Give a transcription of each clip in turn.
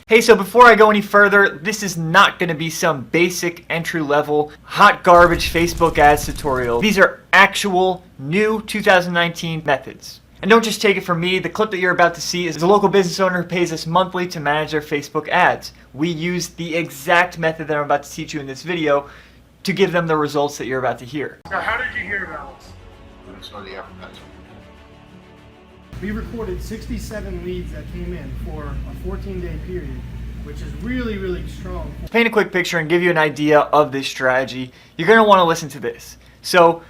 Hey, so before I go any further, this is not going to be some basic entry-level hot garbage Facebook ads tutorial. These are actual new 2019 methods. And don't just take it from me. The clip that you're about to see is a local business owner who pays us monthly to manage their Facebook ads. We use the exact method that I'm about to teach you in this video to give them the results that you're about to hear. Now, how did you hear about us? I saw the advertisement. We recorded 67 leads that came in for a 14-day period, which is really, really strong. To paint a quick picture and give you an idea of this strategy, you're going to want to listen to this. So,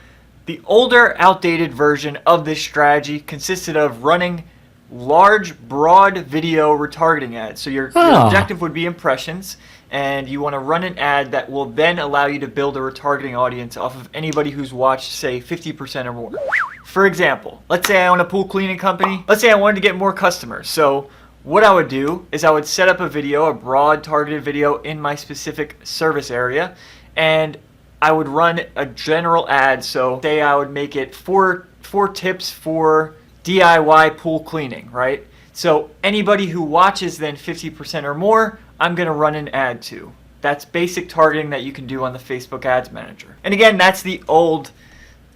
the older, outdated version of this strategy consisted of running large, broad video retargeting ads. So your objective would be impressions, and you want to run an ad that will then allow you to build a retargeting audience off of anybody who's watched, say, 50% or more. For example, let's say I own a pool cleaning company. Let's say I wanted to get more customers. So what I would do is I would set up a video, a broad targeted video in my specific service area, and I would run a general ad. So say I would make it four tips for DIY pool cleaning, right? So anybody who watches then 50% or more, I'm going to run an ad to. That's basic targeting that you can do on the Facebook Ads Manager. And again, that's the old,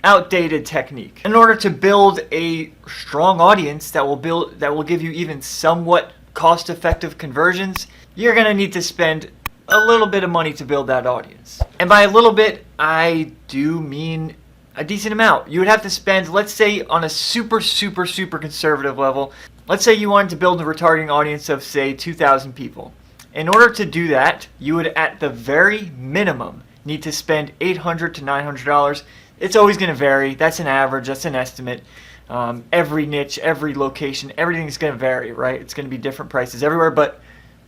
outdated technique. In order to build a strong audience that will give you even somewhat cost-effective conversions, you're going to need to spend a little bit of money to build that audience. And by a little bit, I do mean a decent amount. You would have to spend, let's say on a super conservative level, let's say you wanted to build a retargeting audience of, say, 2,000 people. In order to do that, you would at the very minimum need to spend $800 to $900. It's always going to vary. That's an average. That's an estimate. Every niche, every location, everything's going to vary, right? It's going to be different prices everywhere. But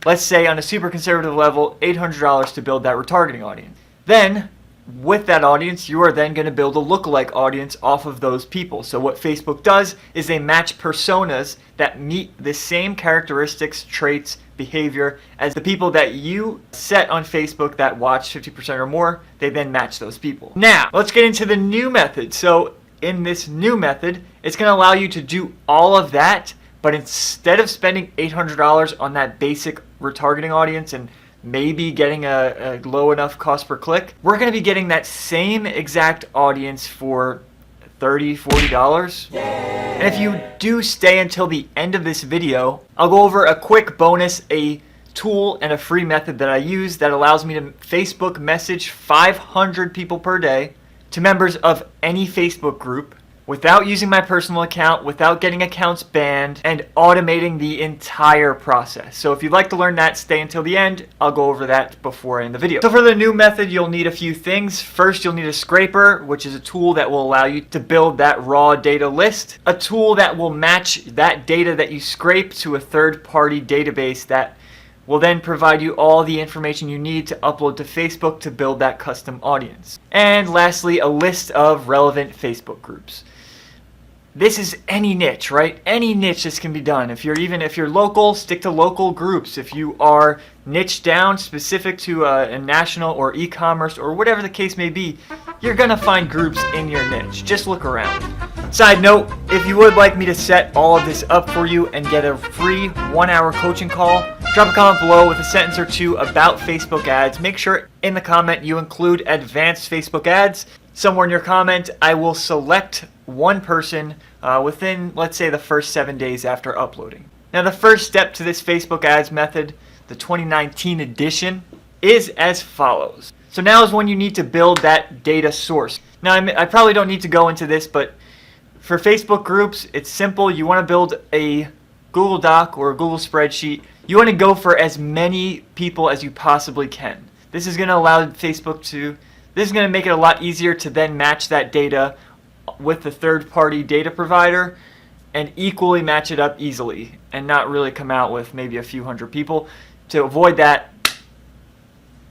let's say on a super conservative level, $800 to build that retargeting audience. Then, with that audience, you are then going to build a lookalike audience off of those people. So what Facebook does is they match personas that meet the same characteristics, traits, behavior as the people that you set on Facebook that watch 50% or more. They then match those people. Now, let's get into the new method. So in this new method, it's going to allow you to do all of that, but instead of spending $800 on that basic retargeting audience and maybe getting a low enough cost per click, we're going to be getting that same exact audience for $30, $40. And if you do stay until the end of this video, I'll go over a quick bonus, a tool and a free method that I use that allows me to Facebook message 500 people per day to members of any Facebook group without using my personal account, without getting accounts banned, and automating the entire process. So if you'd like to learn that, stay until the end. I'll go over that before I end the video. So for the new method, you'll need a few things. First, you'll need a scraper, which is a tool that will allow you to build that raw data list. A tool that will match that data that you scrape to a third-party database that will then provide you all the information you need to upload to Facebook to build that custom audience. And lastly, a list of relevant Facebook groups. This is any niche, right? Any niche this can be done. If you're local, stick to local groups. If you are niche down, specific to a national or e-commerce or whatever the case may be, you're gonna find groups in your niche. Just look around. Side note, if you would like me to set all of this up for you and get a free 1-hour coaching call, drop a comment below with a sentence or two about Facebook ads. Make sure in the comment you include advanced Facebook ads. Somewhere in your comment, I will select one person within, let's say, the first 7 days after uploading. Now, the first step to this Facebook ads method, the 2019 edition, is as follows. So now is when you need to build that data source. Now, I probably don't need to go into this, but for Facebook groups, it's simple. You want to build a Google Doc or a Google spreadsheet. You want to go for as many people as you possibly can. This is going to allow Facebook to, this is going to make it a lot easier to then match that data with the third-party data provider and equally match it up easily and not really come out with maybe a few hundred people. To avoid that,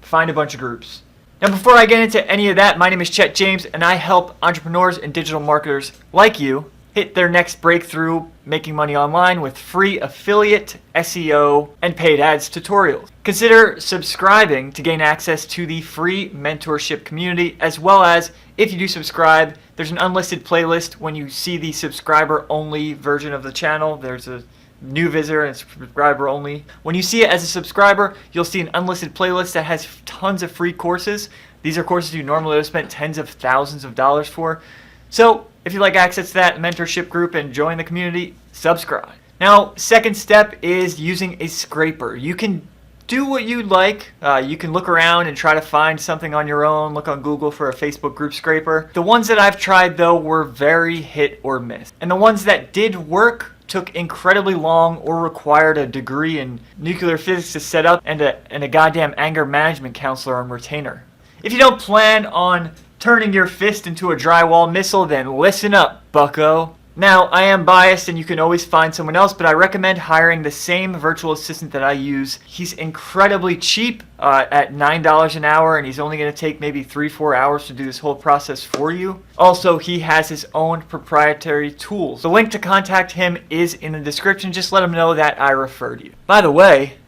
find a bunch of groups. Now, before I get into any of that, my name is Chet James, and I help entrepreneurs and digital marketers like you hit their next breakthrough making money online with free affiliate, SEO, and paid ads tutorials. Consider subscribing to gain access to the free mentorship community, as well as, if you do subscribe, there's an unlisted playlist. When you see the subscriber only version of the channel, there's a new visitor and subscriber only. When you see it as a subscriber, you'll see an unlisted playlist that has tons of free courses. These are courses you normally would have spent tens of thousands of dollars for. So if you'd like access to that mentorship group and join the community, subscribe. Now, second step is using a scraper. You can do what you'd like. You can look around and try to find something on your own. Look on Google for a Facebook group scraper. The ones that I've tried, though, were very hit or miss. And the ones that did work took incredibly long or required a degree in nuclear physics to set up and a goddamn anger management counselor on retainer. If you don't plan on turning your fist into a drywall missile, then listen up, bucko. Now, I am biased and you can always find someone else, but I recommend hiring the same virtual assistant that I use. He's incredibly cheap at $9 an hour, and he's only going to take maybe 3-4 hours to do this whole process for you. Also, he has his own proprietary tools. The link to contact him is in the description. Just let him know that I referred you. By the way,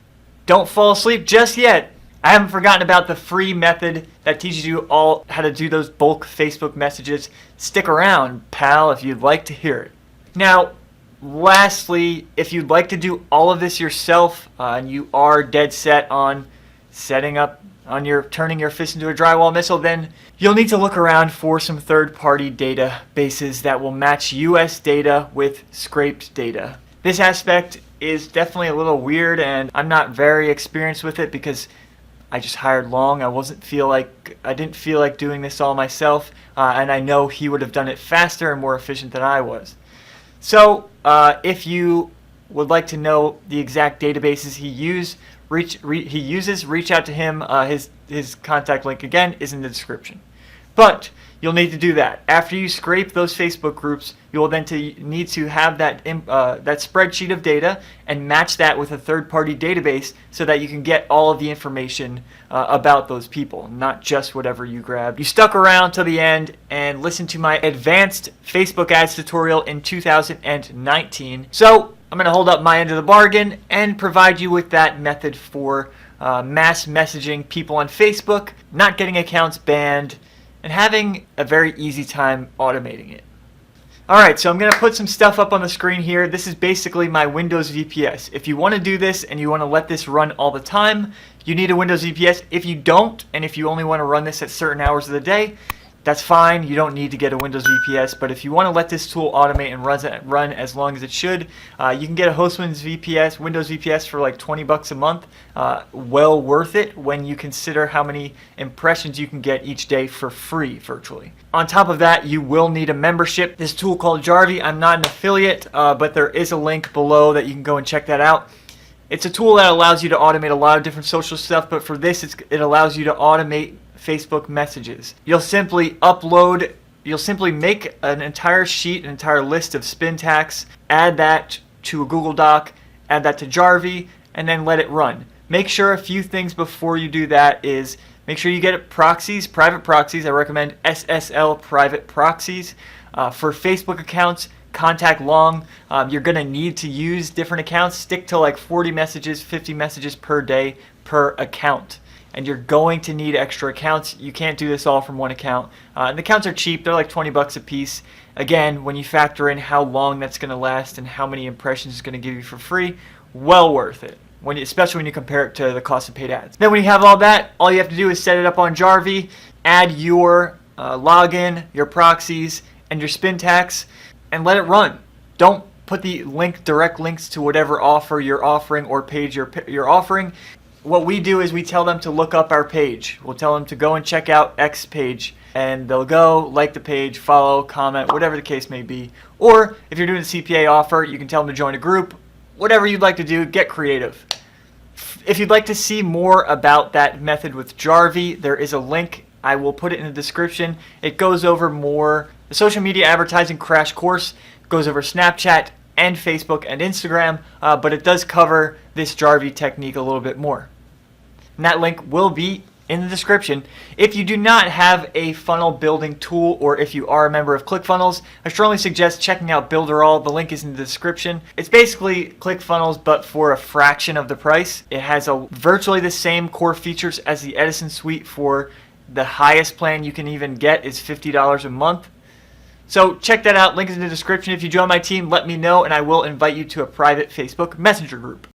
don't fall asleep just yet. I haven't forgotten about the free method that teaches you all how to do those bulk Facebook messages. Stick around, pal, if you'd like to hear it. Now, lastly, if you'd like to do all of this yourself and you are dead set on turning your fist into a drywall missile, then you'll need to look around for some third-party databases that will match US data with scraped data. This aspect is definitely a little weird, and I'm not very experienced with it because I just hired Long. I didn't feel like doing this all myself, and I know he would have done it faster and more efficient than I was. So if you would like to know the exact databases he uses, reach out to him. His contact link again is in the description. But you'll need to do that. After you scrape those Facebook groups, you will then need to have that spreadsheet of data and match that with a third-party database so that you can get all of the information about those people, not just whatever you grabbed. You stuck around till the end and listened to my advanced Facebook ads tutorial in 2019. So I'm going to hold up my end of the bargain and provide you with that method for mass messaging people on Facebook, not getting accounts banned, and having a very easy time automating it. Alright, so I'm going to put some stuff up on the screen here. This is basically my Windows VPS. If you want to do this and you want to let this run all the time, you need a Windows VPS. If you don't, and if you only want to run this at certain hours of the day, that's fine. You don't need to get a Windows VPS, but if you want to let this tool automate and run as long as it should, you can get a Windows VPS for like $20 a month. Well worth it when you consider how many impressions you can get each day for free virtually. On top of that, you will need a membership. This tool called Jarvee, I'm not an affiliate, but there is a link below that you can go and check that out. It's a tool that allows you to automate a lot of different social stuff, but for this, it allows you to automate Facebook messages. You'll simply make an entire sheet, an entire list of spin tacks, add that to a Google Doc, add that to Jarvee, and then let it run. Make sure a few things before you do that is make sure you get proxies, private proxies. I recommend SSL private proxies. For Facebook accounts, contact Long. You're going to need to use different accounts. Stick to like 40 messages, 50 messages per day per account. And you're going to need extra accounts. You can't do this all from one account. And the accounts are cheap. They're like $20 a piece. Again, when you factor in how long that's going to last and how many impressions it's going to give you for free, well worth it. Especially when you compare it to the cost of paid ads. Then when you have all that, all you have to do is set it up on Jarvee, add your login, your proxies, and your spin tacks, and let it run. Don't put the direct links to whatever offer you're offering or page you're offering. What we do is we tell them to look up our page. We'll tell them to go and check out X page, and they'll go, like the page, follow, comment, whatever the case may be. Or if you're doing a CPA offer, you can tell them to join a group. Whatever you'd like to do, get creative. If you'd like to see more about that method with Jarvee, there is a link. I will put it in the description. It goes over more. The social media advertising crash course goes over Snapchat and Facebook and Instagram, but it does cover this Jarvee technique a little bit more. And that link will be in the description. If you do not have a funnel building tool, or if you are a member of ClickFunnels, I strongly suggest checking out Builderall. The link is in the description. It's basically ClickFunnels, but for a fraction of the price. It has virtually the same core features as the Edison suite. For the highest plan you can even get is $50 a month. So check that out. Link is in the description. If you join my team, let me know, and I will invite you to a private Facebook Messenger group.